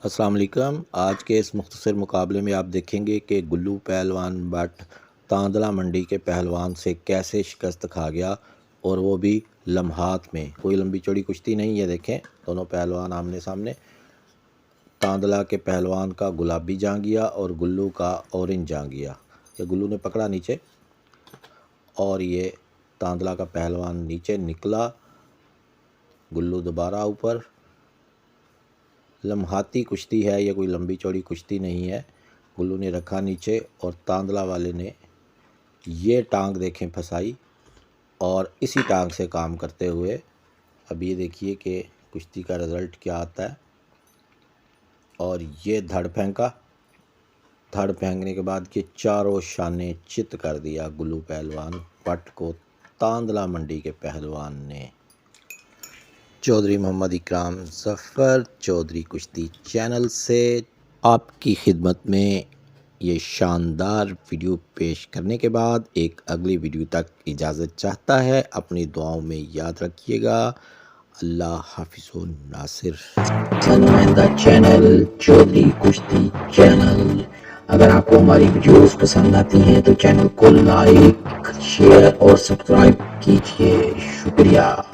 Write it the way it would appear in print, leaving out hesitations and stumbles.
अस्सलाम वालेकुम। आज के इस मुख्तसर मुकाबले में आप देखेंगे कि गुल्लू पहलवान बट तांदला मंडी के पहलवान से कैसे शिकस्त खा गया, और वो भी लम्हात में। कोई लंबी चौड़ी कुश्ती नहीं है। देखें, दोनों पहलवान आमने सामने। तांदला के पहलवान का गुलाबी जांघिया और गुल्लू का ऑरेंज जांघिया। ये गुल्लू ने पकड़ा नीचे और ये तांदला का पहलवान नीचे निकला, गुल्लू दोबारा ऊपर। लम्हाती कुश्ती है, ये कोई लंबी चौड़ी कुश्ती नहीं है। गुल्लू ने रखा नीचे और तांदला वाले ने ये टांग देखें फंसाई, और इसी टांग से काम करते हुए अब ये देखिए कि कुश्ती का रिज़ल्ट क्या आता है। और ये धड़ फेंका, धड़ फेंकने के बाद ये चारों शाने चित कर दिया गुल्लू पहलवान पट को तांदला मंडी के पहलवान ने। चौधरी मोहम्मद इकराम ज़फ़र चौधरी कुश्ती चैनल से आपकी खिदमत में ये शानदार वीडियो पेश करने के बाद एक अगली वीडियो तक इजाज़त चाहता है। अपनी दुआओं में याद रखिएगा। अल्लाह हाफिज़ व नासिर। नुमाइंदा चैनल चौधरी कुश्ती चैनल। अगर आपको हमारी वीडियोस पसंद आती हैं तो चैनल को लाइक, शेयर और सब्सक्राइब कीजिए। शुक्रिया।